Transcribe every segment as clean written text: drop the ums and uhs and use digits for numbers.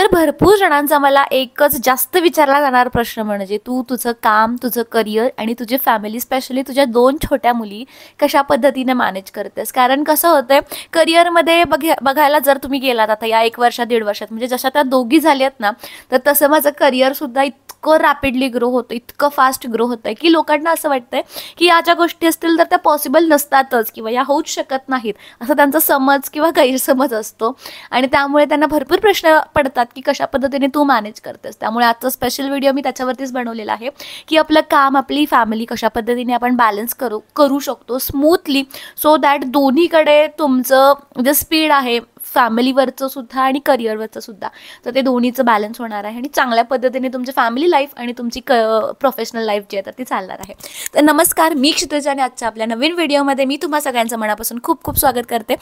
तर भरपूर जणांचा मला एकच जास्त विचारला जाणारा प्रश्न म्हणजे तू तुझं काम, तुझं करिअर आणि तुझी फॅमिली, स्पेशली तुझ्या 2 छोट्या मुली कशा पद्धतीने मॅनेज करतेस. कारण कसं होतंय, करिअरमध्ये बघायला जर तुम्ही गेलात आता या 1 वर्षात 1.5 वर्षात, म्हणजे जशा त्या दोघी झाल्यात ना, तर तसं माझं करिअरसुद्धा इतकं रॅपिडली ग्रो होतं, इतकं फास्ट ग्रो होतंय की लोकांना असं वाटतंय की या ज्या गोष्टी असतील तर त्या पॉसिबल नसतातच किंवा या होऊच शकत नाहीत, असं त्यांचा समज किंवा गैरसमज असतो. आणि त्यामुळे त्यांना भरपूर प्रश्न पडतात की कशा पद्धतीने तू मॅनेज करतेस. त्यामुळे आजचा स्पेशल व्हिडिओ मी त्याच्यावरतीच बनवलेला आहे की आपलं काम, आपली फॅमिली कशा पद्धतीने आपण बॅलन्स करू शकतो स्मूथली, सो दॅट दोन्हीकडे तुमचं जे स्पीड आहे फॅमिलीवरचं सुद्धा आणि करिअरवरचं सुद्धा, तर ते दोन्हीचं बॅलन्स होणार आहे आणि चांगल्या पद्धतीने तुमची फॅमिली लाईफ आणि तुमची प्रोफेशनल लाईफ जी आहे तर ती चालणार आहे. तर नमस्कार, मी क्षितिजा आणि आजच्या आपल्या नवीन व्हिडिओमध्ये मी तुम्हा सगळ्यांचं मनापासून खूप खूप स्वागत करते.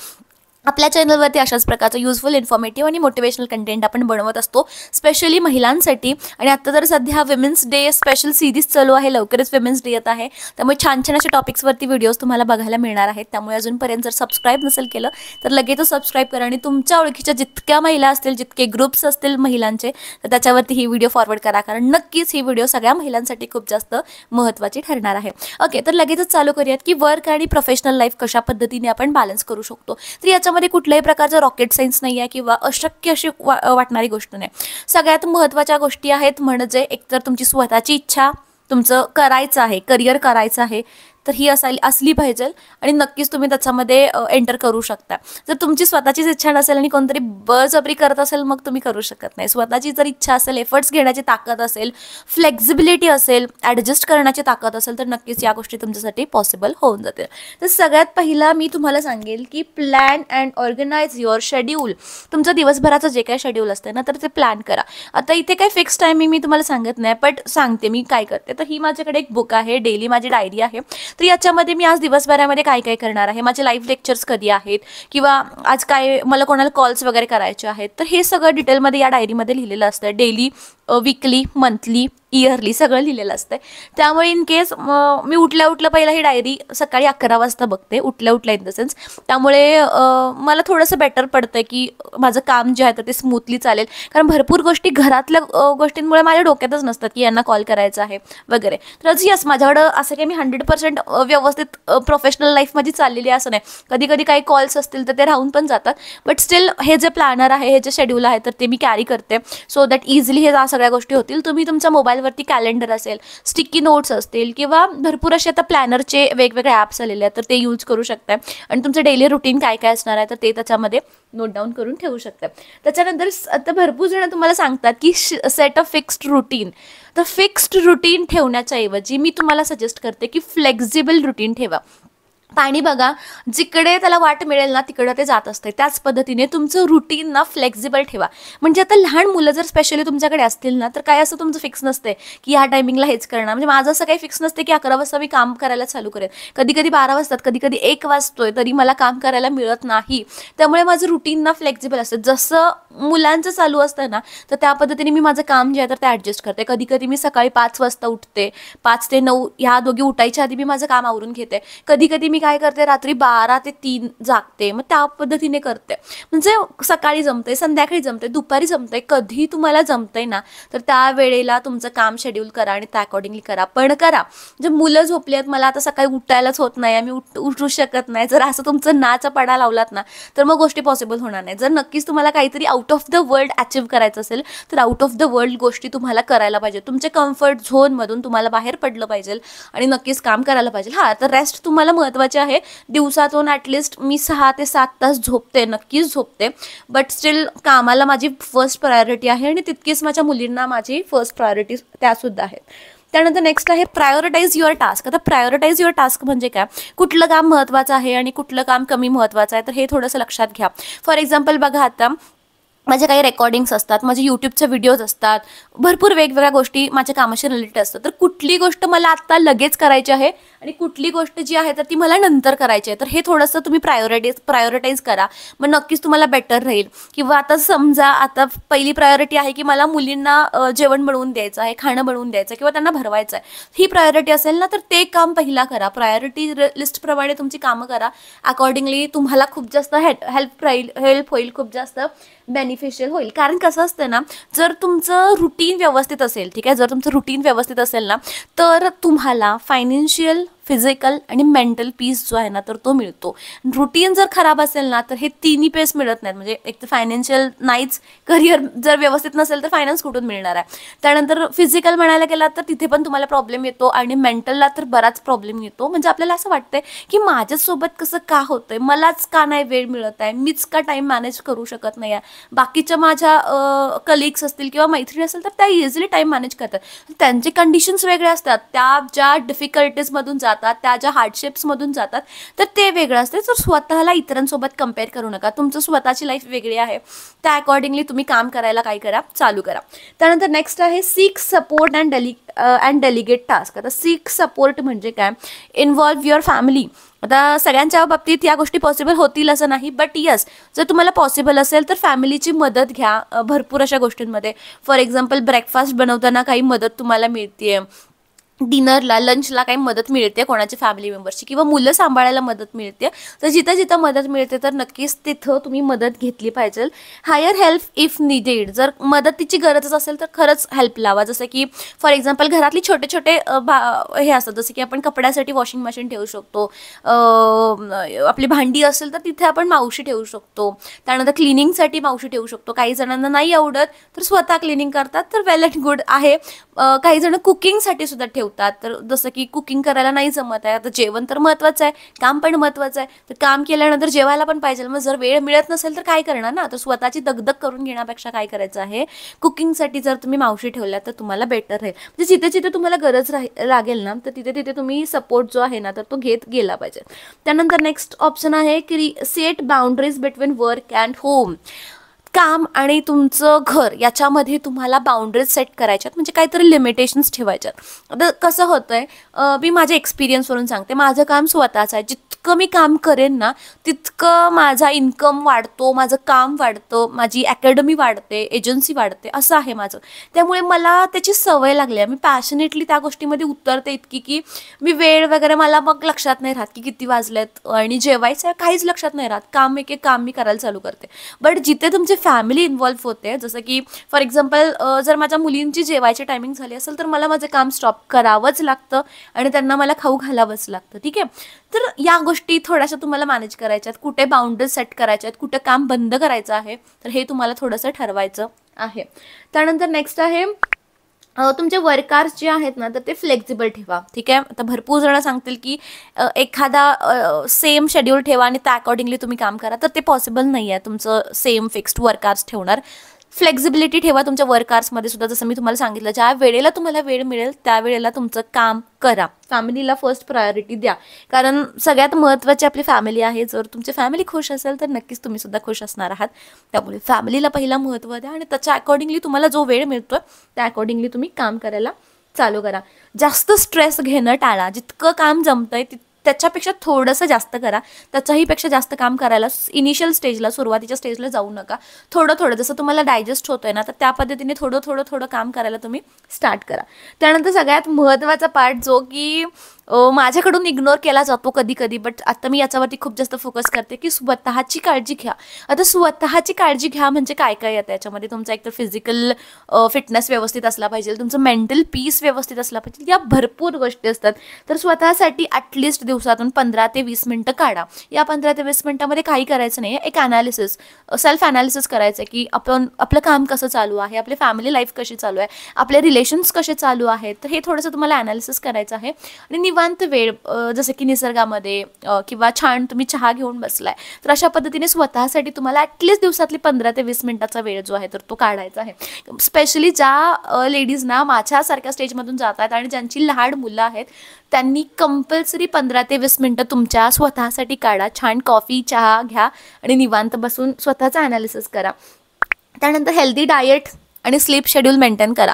आपल्या चॅनलवरती अशाच प्रकारचं युजफुल, इन्फॉर्मेटिव्ह आणि मोटिवेशनल कंटेंट आपण बनवत असतो, स्पेशली महिलांसाठी. आणि आता तर सध्या विमेन्स डे स्पेशल सिरीज चालू आहे, लवकरच विमेन्स डे येत आहे, त्यामुळे छान छान अशा टॉपिक्सवरती व्हिडिओज तुम्हाला बघायला मिळणार आहेत. त्यामुळे अजूनपर्यंत जर सबस्क्राईब नसेल केलं तर लगेच सबस्क्राईब करा आणि तुमच्या ओळखीच्या जितक्या महिला असतील, जितके ग्रुप्स असतील महिलांचे, तर त्याच्यावरती ही व्हिडिओ फॉरवर्ड करा, कारण नक्कीच ही व्हिडिओ सगळ्या महिलांसाठी खूप जास्त महत्त्वाची ठरणार आहे. ओके, तर लगेचच चालू करूयात की वर्क आणि प्रोफेशनल लाईफ कशा पद्धतीने आपण बॅलन्स करू शकतो. तर याच्यामध्ये कुठल्याही प्रकारचं रॉकेट सायन्स नाही आहे किंवा अशक्य अशी वाटणारी गोष्ट नाही. सगळ्यात महत्त्वाच्या गोष्टी आहेत म्हणजे एकतर तुमची स्वतःची इच्छा, तुमचं करायचं आहे, करिअर करायचं आहे, तर ही असली पाहिजे आणि नक्कीच तुम्ही त्याच्यामध्ये एंटर करू शकता. जर तुमची स्वतःचीच इच्छा नसेल आणि कोणतरी बळजबरी करत असेल, मग तुम्ही करू शकत नाही. स्वतःची जर इच्छा असेल, एफर्ट्स घेण्याची ताकद असेल, फ्लेक्झिबिलिटी असेल, ॲडजस्ट करण्याची ताकद असेल, तर नक्कीच या गोष्टी तुमच्यासाठी पॉसिबल होऊन जातील. तर सगळ्यात पहिला मी तुम्हाला सांगेल की plan and organize your schedule. तुमचं दिवसभराचं जे काही शेड्यूल असतं ना, तर ते प्लॅन करा. आता इथे काही फिक्स टायमिंग मी तुम्हाला सांगत नाही, बट सांगते मी काय करते. तर ही माझ्याकडे एक बुक आहे, डेली माझी डायरी आहे. तर याच्यामध्ये मी आज दिवसभरामध्ये काय काय करणार आहे, माझे लाईव्ह लेक्चर्स कधी आहेत किंवा आज काय मला कोणाला कॉल्स वगैरे करायचे आहेत, तर हे सगळं डिटेलमध्ये या डायरीमध्ये लिहिलेलं असतं. डेली, वीकली, मंथली, इयरली सगळं लिहिलेलं असतं. त्यामुळे इन केस मी उठल्या पहिला ही डायरी सकाळी 11 वाजता बघते, उठल्या इन द सेन्स. त्यामुळे मला थोडंसं बेटर पडतं की माझं काम जे आहे तर ते स्मूथली चालेल, कारण भरपूर गोष्टी घरातल्या गोष्टींमुळे माझ्या डोक्यातच नसतात की यांना कॉल करायचा आहे वगैरे. तर यस, माझ्याकडं असं काही मी 100% व्यवस्थित प्रोफेशनल लाईफ माझी चाललेली आहे असं नाही. कधी कधी काही कॉल्स असतील तर ते राहून पण जातात, बट स्टील हे जे प्लॅनर आहे, हे जे शेड्यूल आहे, तर ते मी कॅरी करते, सो दॅट इझिली हे सगळ्या गोष्टी होतील. तुम्ही तुमच्या मोबाईलवरती कॅलेंडर असेल, स्टिकी नोट्स असतील किंवा भरपूर असे आता प्लॅनरचे वेगवेगळे ॲप्स आलेले आहेत, तर ते यूज करू शकता आणि तुमचं डेली रुटीन काय काय असणार आहे तर ते त्याच्यामध्ये नोट डाऊन करून ठेवू शकता. त्याच्यानंतर आता भरपूर जण तुम्हाला सांगतात की सेट अ फिक्स्ड रुटीन. तर फिक्स्ड रुटीन ठेवण्याच्या ऐवजी मी तुम्हाला सजेस्ट करते की फ्लेक्झिबल रुटीन ठेवा. पाणी बघा, जिकडे त्याला वाट मिळेल ना तिकडं ते जात असते. त्याच पद्धतीने तुमचं रुटीन ना फ्लेक्झिबल ठेवा. म्हणजे आता लहान मुलं जर स्पेशली तुमच्याकडे असतील ना, तर काय असं तुमचं फिक्स नसते की ह्या टायमिंगला हेच करणार. म्हणजे माझं असं काही फिक्स नसते की 11 वाजता मी काम करायला चालू करेन. कधी कधी 12 वाजतात, कधी कधी 1 वाजतोय तरी मला काम करायला मिळत नाही. त्यामुळे माझं रुटीन ना फ्लेक्झिबल असतं. जसं मुलांचं चालू असतं ना, तर त्या पद्धतीने मी माझं काम जे आहे तर ते ॲडजस्ट करते. कधी कधी मी सकाळी 5 वाजता उठते, 5 ते 9 ह्या दोघी उठायच्या आधी मी माझं काम आवरून घेते. कधी कधी मी काय करते, रात्री 12 ते 3 जागते, मग त्या पद्धतीने करते. म्हणजे सकाळी जमते, संध्याकाळी जमते, दुपारी जमते, कधी तुम्हाला जमतंय ना, तर त्या वेळेला तुमचं काम शेड्यूल करा आणि त्या अकॉर्डिंगली करा. पण करा, जे मुलं झोपली आहेत, मला आता सकाळी उठायलाच होत नाही, मी उठू शकत नाही, जर असं तुमचं नाचा पडा लावलात ना, तर मग गोष्टी पॉसिबल होणार नाही. जर नक्कीच तुम्हाला काहीतरी out of the world achieve करायचं असेल, तर आउट ऑफ द वर्ल्ड गोष्टी तुम्हाला करायला पाहिजे. तुमच्या कम्फर्ट झोनमधून तुम्हाला बाहेर पडलं पाहिजे आणि नक्कीच काम करायला पाहिजे. हां, तर रेस्ट तुम्हाला महत्त्वाचे आहे. दिवसातून ॲटलिस्ट मी 6 ते 7 तास झोपते, नक्कीच झोपते, बट स्टील कामाला माझी फर्स्ट प्रायोरिटी आहे आणि तितकीच माझ्या मुलींना माझी फर्स्ट प्रायोरिटी त्यासुद्धा आहेत. त्यानंतर नेक्स्ट आहे प्रायोरिटाईज युअर टास्क. आता प्रायोरिटाईज युअर टास्क म्हणजे काय, कुठलं काम महत्त्वाचं आहे आणि कुठलं काम कमी महत्त्वाचं आहे, तर हे थोडंसं लक्षात घ्या. फॉर एक्झाम्पल बघा, आता माझे काही रेकॉर्डिंग्स असतात, माझे यूट्यूबचे व्हिडिओज असतात, भरपूर वेगवेगळ्या गोष्टी माझ्या कामाशी रिलेटेड असतात. तर कुठली गोष्ट मला आत्ता लगेच करायची आहे आणि कुठली गोष्ट जी आहे तर ती मला नंतर करायची आहे. तर हे थोडंसं तुम्ही प्रायोरिटाईज करा, मग नक्कीच तुम्हाला बेटर राहील. किंवा आता समजा आता पहिली प्रायोरिटी आहे की मला मुलींना जेवण बनवून द्यायचं आहे, खाणं बनवून द्यायचं किंवा त्यांना भरवायचं आहे, ही प्रायोरिटी असेल ना, तर ते काम पहिला करा. प्रायोरिटी लिस्टप्रमाणे तुमची कामं करा. अकॉर्डिंगली तुम्हाला खूप जास्त हेल्प होईल, खूप जास्त बेनिफिशियल होईल. कारण कसं असतं ना, जर तुमचं रुटीन व्यवस्थित असेल, ठीक आहे, जर तुमचं रुटीन व्यवस्थित असेल ना, तर तुम्हाला फायनान्शियल, फिजिकल आणि मेंटल पीस जो आहे ना, तर तो मिळतो. रुटीन जर खराब असेल ना, तर हे तिन्ही पेस मिळत नाहीत. म्हणजे एक तर फायनान्शियल नाहीच, करिअर जर व्यवस्थित नसेल तर फायनान्स कुठून मिळणार आहे. त्यानंतर फिजिकल म्हणायला गेला तर तिथे पण तुम्हाला प्रॉब्लेम येतो आणि मेंटलला तर बराच प्रॉब्लेम येतो. म्हणजे आपल्याला असं वाटतंय की माझ्यासोबत कसं का होतंय, मलाच का नाही वेळ मिळत आहे, मीच का टाईम मॅनेज करू शकत नाही आहे. बाकीच्या माझ्या कलिग्स असतील किंवा मैत्रिणी असेल तर त्या इझिली टाईम मॅनेज करतात. त्यांचे कंडिशन्स वेगळे असतात, त्या ज्या डिफिकल्टीजमधून जातात, त्या ज्या हार्डशिप्समधून जातात, तर ते वेगळं असते. तर स्वतःला इतरांसोबत कम्पेअर करू नका. तुमचं स्वतःची लाईफ वेगळी आहे, त्या अकॉर्डिंगली तुम्ही काम करायला काय करा, चालू करा. त्यानंतर नेक्स्ट आहे sick support and delegate task. आता सीक सपोर्ट म्हणजे काय, इन्व्हॉल्व युअर फॅमिली. आता सगळ्यांच्या बाबतीत या गोष्टी पॉसिबल होतील असं नाही, बट यस, जर तुम्हाला पॉसिबल असेल तर फॅमिलीची मदत घ्या भरपूर अशा गोष्टींमध्ये. फॉर एक्झाम्पल ब्रेकफास्ट बनवताना काही मदत तुम्हाला मिळते, डिनरला, लंचला काही मदत मिळते कोणाची फॅमिली मेंबर्सची, किंवा मुलं सांभाळायला मदत मिळते. तर जिथं जिथं मदत मिळते तर नक्कीच तिथं तुम्ही मदत घेतली पाहिजे. Hire help if needed. जर मदतीची गरजच असेल तर खरंच हेल्प लावा. जसं की फॉर एक्झाम्पल घरातली छोटे छोटे हे असतात, जसं की आपण कपड्यासाठी वॉशिंग मशीन ठेवू शकतो, आपली भांडी असेल तर तिथे आपण मावशी ठेवू शकतो. त्यानंतर क्लिनिंगसाठी मावशी ठेवू शकतो. काही जणांना नाही आवडत तर स्वतः क्लिनिंग करतात, तर वेल अँड गुड आहे. काही जण कुकिंगसाठी सुद्धा ठेवतात. तर जसं की कुकिंग करायला नाही जमत आहे, आता जेवण तर महत्त्वाचं आहे, काम पण महत्त्वाचं आहे. तर काम केल्यानंतर जेवायला पण पाहिजे. मग जर वेळ मिळत नसेल तर काय करणार ना, तर स्वतःची दगदग करून घेण्यापेक्षा काय करायचं आहे, कुकिंगसाठी जर तुम्ही मावशी ठेवल्या तर तुम्हाला बेटर राहील. म्हणजे जिथे जिथे तुम्हाला गरज लागेल ना, तर तिथे तिथे तुम्ही सपोर्ट जो आहे ना, तर तो घेत गेला पाहिजे. त्यानंतर नेक्स्ट ऑप्शन आहे की set boundaries between work and home. काम आणि तुमचं घर याच्यामध्ये तुम्हाला बाउंड्रीज सेट करायच्यात, म्हणजे काहीतरी लिमिटेशन्स ठेवायच्यात. आता कसं होतंय, मी माझ्या एक्सपिरियन्सवरून सांगते. माझं काम स्वतःचं आहे. जितकं मी काम करेन ना, तितकं माझा इन्कम वाढतो, माझं काम वाढतं, माझी अकॅडमी वाढते, एजन्सी वाढते, असं आहे माझं. त्यामुळे मला त्याची सवय लागली आहे. मी पॅशनेटली त्या गोष्टीमध्ये उतरते इतकी की मी वेळ वगैरे मला मग लक्षात नाही राहत की किती वाजलेत आणि जेवायचं आहे, काहीच लक्षात नाही राहत. काम एक एक काम मी करायला चालू करते. बट जिथे तुमची फॅमिली इन्व्हॉल्व्ह होते, जसं की फॉर एक्झाम्पल जर माझ्या मुलींची जेवायची टायमिंग झाली असेल तर मला माझं काम स्टॉप करावंच लागतं आणि त्यांना मला खाऊ घालावंच लागतं. ठीक आहे, तर या गोष्टी थोड्याशा तुम्हाला मॅनेज करायच्यात. कुठे बाउंड्रीज सेट करायच्या आहेत, कुठे काम बंद करायचं आहे, तर हे तुम्हाला थोडंसं ठरवायचं आहे. त्यानंतर नेक्स्ट आहे तुमचे वर्कआवर्स जे आहेत ना, तर ते फ्लेक्झिबल ठेवा. ठीक आहे, आता भरपूर जण सांगतील की एखादा सेम शेड्यूल ठेवा आणि त्या अकॉर्डिंगली तुम्ही काम करा, तर ते पॉसिबल नाही आहे तुमचं सेम फिक्स्ड वर्कआवर्स ठेवणार. फ्लेक्झिबिलिटी ठेवा तुमच्या वर्कआवर्समध्ये सुद्धा. जसं मी तुम्हाला सांगितलं, ज्या वेळेला तुम्हाला वेळ मिळेल त्या वेळेला तुमचं काम करा. फॅमिलीला फर्स्ट प्रायोरिटी द्या, कारण सगळ्यात महत्त्वाची आपली फॅमिली आहे. जर तुमची फॅमिली खुश असेल तर नक्कीच तुम्ही सुद्धा खुश असणार आहात. त्यामुळे फॅमिलीला पहिला महत्त्व द्या आणि त्याच्या अकॉर्डिंगली तुम्हाला जो वेळ मिळतो त्या अकॉर्डिंगली तुम्ही काम करायला चालू करा. जास्त स्ट्रेस घेणं टाळा. जितकं काम जमतंय त्याच्यापेक्षा थोडंसं जास्त करा. त्याच्याही पेक्षा जास्त काम करायला इनिशियल स्टेजला, सुरुवातीच्या स्टेजला जाऊ नका. थोडं थोडं जसं तुम्हाला डायजेस्ट होतोय ना, तर त्या पद्धतीने थोडं थोडं थोडं काम करायला तुम्ही स्टार्ट करा. त्यानंतर सगळ्यात महत्त्वाचा पार्ट जो की माझ्याकडून इग्नोर केला जातो कधी कधी, बट आता मी याच्यावरती खूप जास्त फोकस करते की स्वतःची काळजी घ्या. आता स्वतःची काळजी घ्या म्हणजे काय काय येतं याच्यामध्ये, तुमचा एकतर फिजिकल फिटनेस व्यवस्थित असला पाहिजे, तुमचं मेंटल पीस व्यवस्थित असला पाहिजे, या भरपूर गोष्टी असतात. तर स्वतःसाठी ॲटलिस्ट दिवसातून 15 ते 20 मिनटं काढा. या 15 ते 20 मिनटामध्ये काही करायचं नाही, एक ॲनालिसिस, सेल्फ ॲनालिसिस करायचं की आपण आपलं काम कसं चालू आहे, आपली फॅमिली लाईफ कशी चालू आहे, आपले रिलेशन्स कसे चालू आहेत. तर हे थोडंसं तुम्हाला ॲनालिसिस करायचं आहे. आणि निवांत वेळ, जसं की निसर्गामध्ये किंवा छान तुम्ही चहा घेऊन बसलाय, तर अशा पद्धतीने स्वतःसाठी तुम्हाला ॲटलिस्ट दिवसातली 15 ते 20 मिनिटाचा वेळ जो आहे तर तो काढायचा आहे. स्पेशली ज्या लेडीजना माझ्यासारख्या स्टेजमधून जात आहेत आणि ज्यांची लहान मुलं आहेत, त्यांनी कंपल्सरी 15 ते 20 मिनटं तुमच्या स्वतःसाठी काढा. छान कॉफी चहा घ्या आणि निवांत बसून स्वतःचा ॲनालिसिस करा. त्यानंतर हेल्दी डाएट आणि स्लीप शेड्यूल मेंटेन करा.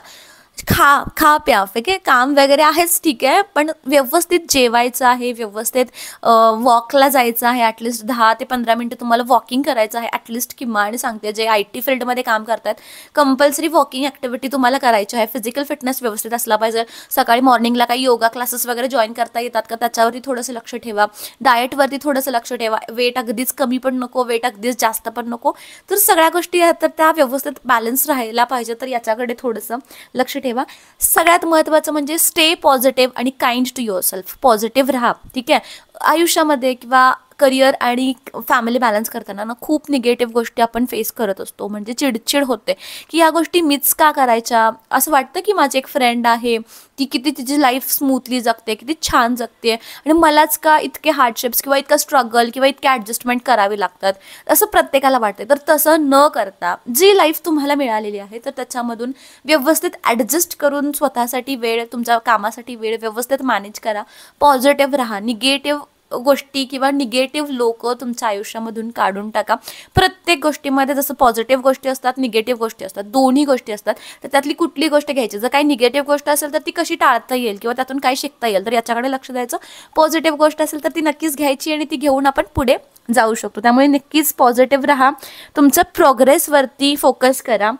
खा प्या, ठीक आहे. काम वगैरे आहेच ठीक आहे, पण व्यवस्थित जेवायचं आहे, व्यवस्थित वॉकला जायचं आहे. ॲटलिस्ट 10 ते 15 मिनटं तुम्हाला वॉकिंग करायचं आहे ॲटलिस्ट. किमान सांगते, जे IT फील्डमध्ये काम करतात कंपल्सरी वॉकिंग ॲक्टिव्हिटी तुम्हाला करायची आहे. फिजिकल फिटनेस व्यवस्थित असला पाहिजे. सकाळी मॉर्निंगला काही योगा क्लासेस वगैरे जॉईन करता येतात का, त्याच्यावरती थोडंसं लक्ष ठेवा. डाएटवरती थोडंसं लक्ष ठेवा. वेट अगदीच कमी पण नको, वेट अगदीच जास्त पण नको. तर सगळ्या गोष्टी आहेत तर त्या व्यवस्थित बॅलन्स राहायला पाहिजे, तर याच्याकडे थोडंसं लक्ष ठेवा. सगळ्यात महत्त्वाचं म्हणजे स्टे पॉझिटिव्ह आणि kind to yourself. Positive राहा, ठीक आहे. आयुष्यामध्ये किंवा करिअर आणि फॅमिली बॅलन्स करताना ना खूप निगेटिव्ह गोष्टी आपण फेस करत असतो. म्हणजे चिडचिड होते की या गोष्टी मीच का करायच्या. असं वाटतं की माझी एक फ्रेंड आहे, ती किती तिची लाईफ स्मूथली जगते, किती छान जगते, आणि मलाच का इतके हार्डशिप्स किंवा इतकं स्ट्रगल किंवा इतके ॲडजस्टमेंट करावी लागतात, असं प्रत्येकाला वाटते. तर तसं न करता जी लाईफ तुम्हाला मिळालेली आहे तर त्याच्यामधून व्यवस्थित ॲडजस्ट करून स्वतःसाठी वेळ, तुमच्या कामासाठी वेळ व्यवस्थित मॅनेज करा. पॉझिटिव्ह राहा. निगेटिव्ह गोष्टी किंवा निगेटिव्ह लोक तुमच्या आयुष्यामधून काढून टाका. प्रत्येक गोष्टीमध्ये जसं पॉझिटिव्ह गोष्टी असतात, निगेटिव्ह गोष्टी असतात, दोन्ही गोष्टी असतात. तर त्यातली कुठली गोष्ट घ्यायची. जर काही निगेटिव्ह गोष्ट असेल तर ती कशी टाळता येईल किंवा त्यातून काय शिकता येईल, तर याच्याकडे लक्ष द्यायचं. पॉझिटिव्ह गोष्ट असेल तर ती नक्कीच घ्यायची आणि ती घेऊन आपण पुढे जाऊ शकतो. त्यामुळे नक्कीच पॉझिटिव्ह राहा. तुमचं प्रोग्रेसवरती फोकस करा.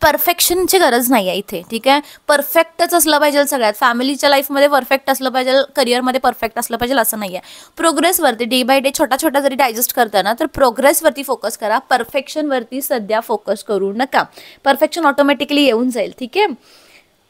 परफेक्शनची गरज नाही आहे इथे, ठीक आहे. परफेक्टच असलं पाहिजे सगळ्यात. फॅमिलीच्या लाईफमध्ये परफेक्ट असलं पाहिजे, करिअरमध्ये परफेक्ट असलं पाहिजे असं नाही आहे. प्रोग्रेसवरती डे बाय डे छोटा छोटा जरी डायजेस्ट करताना तर प्रोग्रेसवरती फोकस करा. परफेक्शनवरती सध्या फोकस करू नका. परफेक्शन ऑटोमॅटिकली येऊन जाईल, ठीक आहे.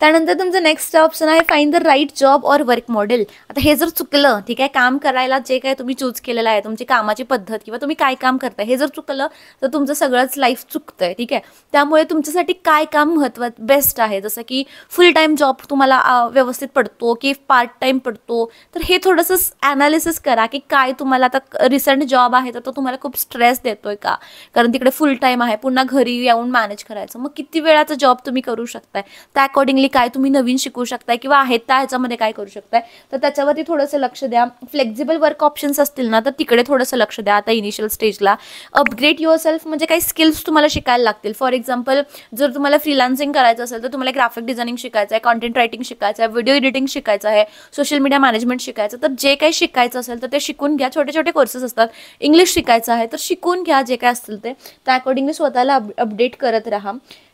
त्यानंतर तुमचं नेक्स्ट ऑप्शन आहे find the right job or work model. आता हे जर चुकलं, ठीक आहे, काम करायला जे काय तुम्ही चूज केलेलं आहे, तुमची कामाची पद्धत किंवा तुम्ही काय काम करताय हे जर चुकलं तर तुमचं सगळंच लाईफ चुकतंय, ठीक आहे. त्यामुळे तुमच्यासाठी काय काम महत्त्वाचं बेस्ट आहे, जसं की फुल टाईम जॉब तुम्हाला व्यवस्थित पडतो की पार्ट टाईम पडतो, तर हे थोडंसं ॲनालिसिस करा की काय तुम्हाला. आता रिसेंट जॉब आहे तर तो तुम्हाला खूप स्ट्रेस देतोय का, कारण तिकडे फुल टाईम आहे, पुन्हा घरी येऊन मॅनेज करायचं. मग किती वेळाचा जॉब तुम्ही करू शकताय, त्या अकॉर्डिंगली काय तुम्ही नवीन शिकू शकताय किंवा आहेत त्या ह्याच्यामध्ये काय करू शकताय, तर त्याच्यावरती थोडंसं लक्ष द्या. फ्लेक्झिबल वर्क ऑप्शन्स असतील ना तर तिकडे थोडंसं लक्ष द्या. आता इनिशियल स्टेजला अपग्रेड युअर सेल्फ म्हणजे काही स्किल्स तुम्हाला शिकायला लागतील. फॉर एक्झाम्पल, जर तुम्हाला फ्रीलान्सिंग करायचं असेल तर तुम्हाला ग्राफिक डिझायनिंग शिकायचं आहे, कॉन्टेंट रायटिंग शिकायचं आहे, व्हिडिओ एडिटिंग शिकायचं आहे, सोशल मीडिया मॅनेजमेंट शिकायचं. तर जे काही शिकायचं असेल तर ते शिकून घ्या. छोटे छोटे कोर्सेस असतात. इंग्लिश शिकायचं आहे तर शिकून घ्या. जे काय असतील ते त्या अकॉर्डिंगली स्वतःला अपडेट करत राहा.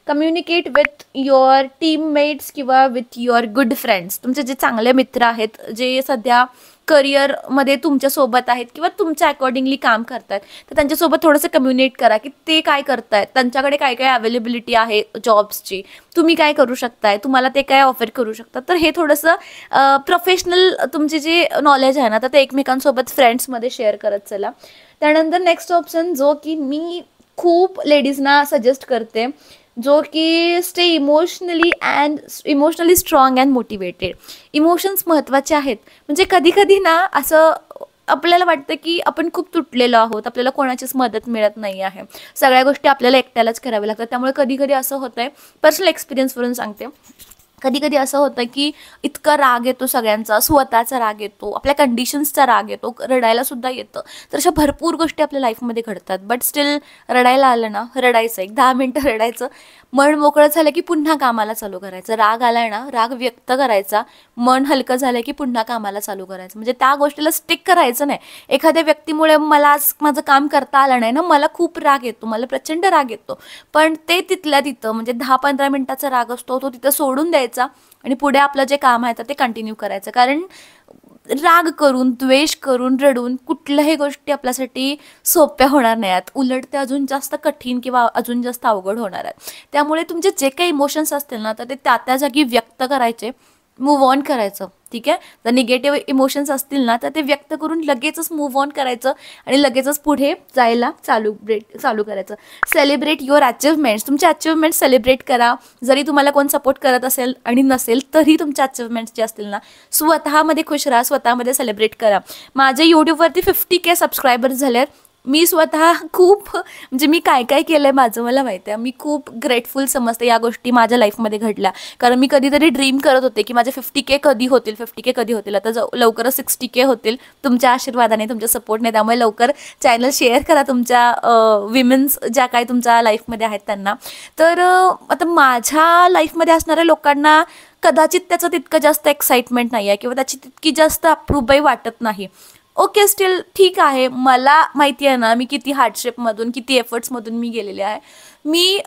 कम्युनिकेट विथ युअर टीममेट्स किंवा विथ युअर गुड फ्रेंड्स. तुमचे जे चांगले मित्र आहेत, जे सध्या करिअरमध्ये तुमच्यासोबत आहेत किंवा तुमच्या अकॉर्डिंगली काम करतात, तर त्यांच्यासोबत थोडंसं कम्युनिकेट करा की ते काय करतायत, त्यांच्याकडे काय काय अवेलेबिलिटी आहे जॉब्सची, तुम्ही काय करू शकताय, तुम्हाला ते काय ऑफर करू शकतात. तर हे थोडंसं प्रोफेशनल तुमचे जे नॉलेज आहे ना तर ते एकमेकांसोबत फ्रेंड्समध्ये शेअर करत चला. त्यानंतर नेक्स्ट ऑप्शन जो की मी खूप लेडीजना सजेस्ट करते, जो की stay emotionally strong and motivated. Emotions महत्त्वाचे आहेत. म्हणजे कधी कधी ना असं आपल्याला वाटतं की आपण खूप तुटलेलो आहोत, आपल्याला कोणाचीच मदत मिळत नाही आहे, सगळ्या गोष्टी आपल्याला एकट्यालाच कराव्या लागतात. त्यामुळे कधी कधी असं होतं आहे, पर्सनल एक्सपिरियन्सवरून सांगते, कधी कधी असं होतं की इतका राग येतो सगळ्यांचा, स्वतःचा राग येतो, आपल्या कंडिशन्सचा राग येतो, रडायलासुद्धा येतं. तर अशा भरपूर गोष्टी आपल्या लाईफमध्ये घडतात. बट स्टील रडायला आलं ना, रडायचं, 1-10 मिनटं रडायचं, मन मोकळं झालं की पुन्हा कामाला चालू करायचं. राग आलाय ना, राग व्यक्त करायचा, मन हलकं झालं की पुन्हा कामाला चालू करायचं. म्हणजे त्या गोष्टीला स्टिक करायचं नाही. एखाद्या व्यक्तीमुळे मला आज माझं काम करता आलं नाही ना, मला खूप राग येतो, मला प्रचंड राग येतो, पण ते तिथल्या तिथं म्हणजे 10-15 मिनिटाचा राग असतो तो तिथं सोडून द्यायचा आणि पुढे आपलं जे काम आहे तर ते कंटिन्यू करायचं. कारण राग करून, द्वेष करून, रडून कुठल्याही गोष्टी आपल्यासाठी सोप्या होणार नाहीत, उलट ते अजून जास्त कठीण किंवा अजून जास्त अवघड होणार आहेत. त्यामुळे तुमचे जे काही इमोशन्स असतील ना तर ते त्या जागी व्यक्त करायचे, मूव्ह ऑन करायचं, ठीक आहे. जर निगेटिव्ह इमोशन्स असतील ना तर ते व्यक्त करून लगेचच मूव्ह ऑन करायचं आणि लगेचच पुढे जायला चालू करायचं. Celebrate your achievements. तुमचे अचिव्हमेंट्स सेलिब्रेट करा. जरी तुम्हाला कोण सपोर्ट करत असेल आणि नसेल तरी तुमच्या अचिव्हमेंट्स जे असतील ना, स्वतःमध्ये खुश राहा, स्वतःमध्ये सेलिब्रेट करा. माझे यूट्यूबवरती 50K सबस्क्रायबर्स झाले आहेत. मी स्वतः खूप म्हणजे मी काय काय केलं आहे माझं मला माहिती आहे. मी खूप ग्रेटफुल समजते या गोष्टी माझ्या लाईफमध्ये घडल्या. कारण मी कधीतरी ड्रीम करत होते की माझे 50K कधी होतील, 50K कधी होतील. आता लवकरच 60K होतील तुमच्या आशीर्वादाने, तुमच्या सपोर्टने. त्यामुळे लवकर चॅनल शेअर करा तुमच्या विमेन्स ज्या काही तुमच्या लाईफमध्ये आहेत त्यांना. तर आता माझ्या लाईफमध्ये असणाऱ्या लोकांना कदाचित त्याचं तितकं जास्त एक्साइटमेंट नाही आहे किंवा त्याची तितकी जास्त अप्रूपही वाटत नाही. ओके, स्टील ठीक आहे. मला माहिती आहे ना मी किती हार्डशिपमधून, किती एफर्ट्समधून मी गेलेले आहे. मी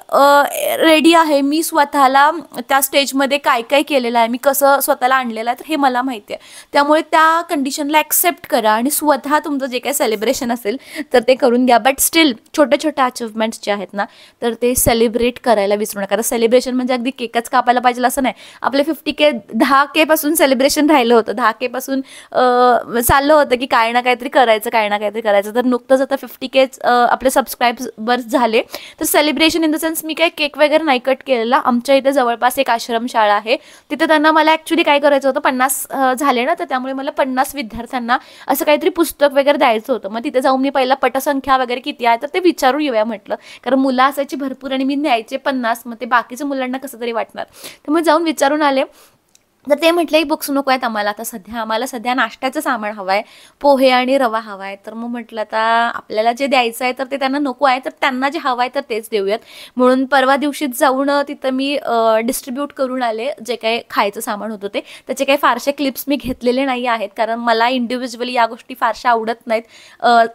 रेडी आहे. मी स्वतःला त्या स्टेजमध्ये काय काय केलेलं आहे, मी कसं स्वतःला आणलेलं आहे, तर हे मला माहिती आहे. त्यामुळे त्या कंडिशनला ॲक्सेप्ट करा आणि स्वतः तुमचं जे काही सेलिब्रेशन असेल तर ते करून घ्या. बट स्टील छोटे छोटे अचिव्हमेंट्स जे आहेत ना तर ते सेलिब्रेट करायला विसरू नका. कारण सेलिब्रेशन म्हणजे अगदी केकच कापायला पाहिजे असं नाही. आपले 50K 10K पासून सेलिब्रेशन राहिलं होतं. 10K पासून चाललं होतं की काय ना काहीतरी करायचं, काय ना काहीतरी करायचं. तर नुकतंच आता 50K आपले सबस्क्राईबर्स झाले. तर सेलिब्रेशन इन द सेन्स मी काही केक वगैरे नाही कट केलेला. आमच्या इथे जवळपास एक आश्रमशाळा आहे. तिथे त्यांना मला ॲक्च्युली काय करायचं होतं, 50 झाले ना तर त्यामुळे मला 50 विद्यार्थ्यांना असं काहीतरी पुस्तक वगैरे द्यायचं होतं. मग तिथे जाऊन मी पहिला पटसंख्या वगैरे किती आहे तर ते विचारून येऊया म्हटलं. कारण मुलं असायची भरपूर आणि मी न्यायचे 50. मग ते बाकीच्या मुलांना कसं तरी वाटणार. त्यामुळे जाऊन विचारून आले. तर ते म्हटलं, बुक्स नको आहेत आम्हाला आता सध्या, आम्हाला सध्या नाश्त्याचं सामान हवं आहे, पोहे आणि रवा हवा आहे. तर मग म्हटलं आता आपल्याला जे द्यायचं आहे तर ते त्यांना नको आहे, तर त्यांना जे हवं आहे तर तेच देऊयात. म्हणून परवा दिवशीच जाऊन तिथं मी डिस्ट्रीब्यूट करून आले जे काही खायचं सामान होतं ते. त्याचे काही फारसे क्लिप्स मी घेतलेले नाही आहेत कारण मला इंडिव्हिज्युअली या गोष्टी फारशा आवडत नाहीत.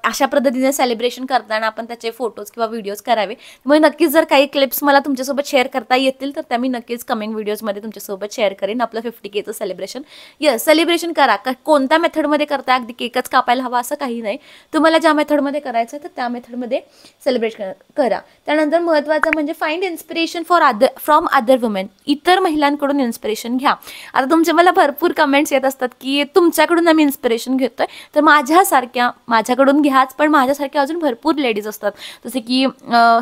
अशा पद्धतीने सेलिब्रेशन करताना आपण त्याचे फोटोज किंवा व्हिडिओज करावे. मग नक्कीच जर काही क्लिप्स मला तुमच्यासोबत शेअर करता येतील तर त्या मी नक्कीच कमिंग व्हिडिओजमध्ये तुमच्यासोबत शेअर करेन. आपलं 50Kचं सेलिब्रेशन, यस सेलिब्रेशन करा. कोणत्या मेथडमध्ये करता, अगदी केकच कापायला हवा असं काही नाही. तुम्हाला ज्या मेथडमध्ये करायचं आहे तर त्या मेथडमध्ये सेलिब्रेट करा. त्यानंतर महत्त्वाचं म्हणजे find inspiration from other women. इतर महिलांकडून इन्स्पिरेशन घ्या. आता तुमचे मला भरपूर कमेंट्स येत असतात की तुमच्याकडून आम्ही इन्स्पिरेशन घेतोय, तर माझ्याकडून घ्याच. पण माझ्यासारख्या अजून भरपूर लेडीज असतात जसे की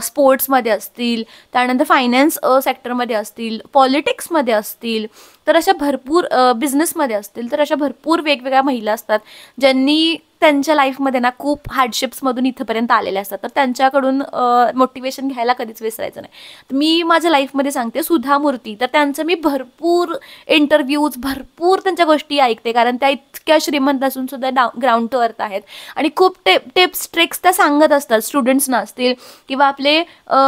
स्पोर्ट्समध्ये असतील, त्यानंतर फायनान्स सेक्टरमध्ये असतील, पॉलिटिक्समध्ये असतील, तर अशा भरपूर बिझनेसमध्ये असतील, तर अशा भरपूर वेगवेगळ्या महिला असतात ज्यांनी त्यांच्या लाईफमध्ये ना खूप हार्डशिप्समधून इथंपर्यंत आलेल्या असतात. तर त्यांच्याकडून मोटिवेशन घ्यायला कधीच विसरायचं नाही. तर मी माझ्या लाईफमध्ये सांगते सुधा मूर्ती, तर त्यांचं मी भरपूर इंटरव्ह्यूज, भरपूर त्यांच्या गोष्टी ऐकते कारण त्या इतक्या श्रीमंत असून सुद्धा ग्राउंड टू अर्थ आहेत आणि खूप टिप्स ट्रिक्स त्या सांगत असतात स्टुडंट्सना असतील किंवा आपले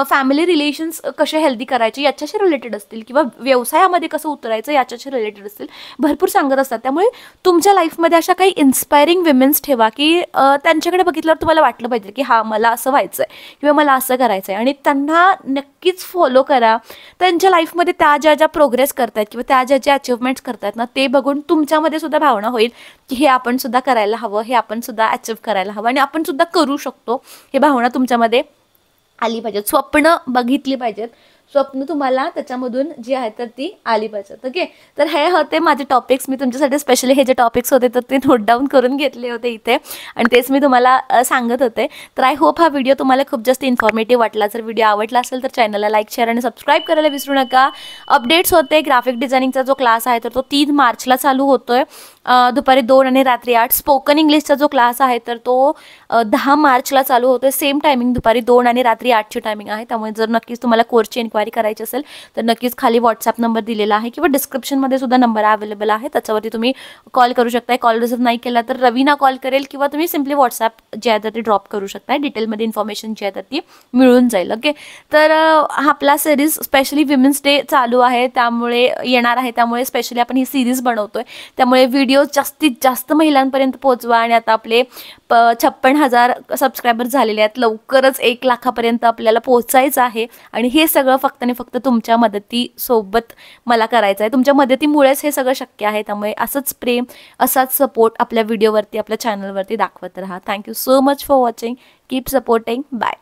फॅमिली रिलेशन्स कसे हेल्दी करायचे याच्याशी रिलेटेड असतील किंवा व्यवसायामध्ये कसं उतरायचं याच्याशी रिलेटेड असतील, भरपूर सांगत असतात. त्यामुळे तुमच्या लाईफमध्ये अशा काही इन्स्पायरिंग विमेन्स ठेवा की त्यांच्याकडे बघितल्यावर तुम्हाला वाटलं पाहिजे की हां मला असं व्हायचं आहे किंवा मला असं करायचं आहे आणि त्यांना नक्कीच फॉलो करा. त्यांच्या लाईफमध्ये त्या ज्या प्रोग्रेस करतायत किंवा त्या ज्या अचिव्हमेंट्स करतायत ना ते बघून तुमच्यामध्ये सुद्धा भावना होईल की हे आपण सुद्धा करायला हवं, हे आपण सुद्धा अचिव्ह करायला हवं आणि आपण सुद्धा करू शकतो. हे भावना तुमच्यामध्ये आली पाहिजेत, स्वप्न बघितली पाहिजेत. स्वप्न तुम्हाला त्याच्यामधून जी आहे तर ती आली पाहिजेत. ओके, तर हे होते माझे टॉपिक्स. मी तुमच्यासाठी स्पेशली हे जे टॉपिक्स होते तर ते नोट डाऊन करून घेतले होते इथे आणि तेच मी तुम्हाला सांगत होते. तर आय होप हा व्हिडिओ तुम्हाला खूप जास्त इन्फॉर्मेटिव्ह वाटला. जर व्हिडिओ आवडला असेल तर चॅनलला लाईक, शेअर आणि सबस्क्राईब करायला विसरू नका. अपडेट्स होते. ग्राफिक डिझायनिंगचा जो क्लास आहे तर तो 3 मार्चला चालू होतोय दुपारी 2 आणि रात्री 8. स्पोकन इंग्लिशचा जो क्लास आहे तर तो 10 मार्चला चालू होतोय. सेम टायमिंग दुपारी 2 आणि रात्री 8ची टायमिंग आहे. त्यामुळे जर नक्कीच तुम्हाला कोर्सची इन्क्वायरी करायची असेल तर नक्कीच खाली व्हॉट्सअप नंबर दिलेला आहे किंवा डिस्क्रिप्शनमध्ये सुद्धा नंबर अवेलेबल आहे, त्याच्यावरती तुम्ही कॉल करू शकताय. कॉल रिसीव्ह नाही केला तर रवीना कॉल करेल किंवा तुम्ही सिम्पली व्हॉट्सअप जे आहे तर ते ड्रॉप करू शकताय. डिटेलमध्ये इन्फॉर्मेशन जी आहे तर ती मिळून जाईल. ओके, तर आपला सिरीज स्पेशली विमेन्स डे चालू आहे त्यामुळे येणार आहे, त्यामुळे स्पेशली आपण ही सिरीज बनवतोय. त्यामुळे व्हिडिओ जास्तीत जास्त महिलांपर्यंत पोहोचवा आणि आता आपले 56,000 सबस्क्रायबर्स झालेले आहेत. लवकरच 1 लाखापर्यंत आपल्याला पोहोचायचं आहे आणि हे सगळं फक्त आणि फक्त तुमच्या मदतीसोबत मला करायचं आहे. तुमच्या मदतीमुळेच हे सगळं शक्य आहे. त्यामुळे असंच प्रेम, असाच सपोर्ट आपल्या व्हिडिओवरती, आपल्या चॅनलवरती दाखवत राहा. Thank you so much for watching. Keep supporting. Bye.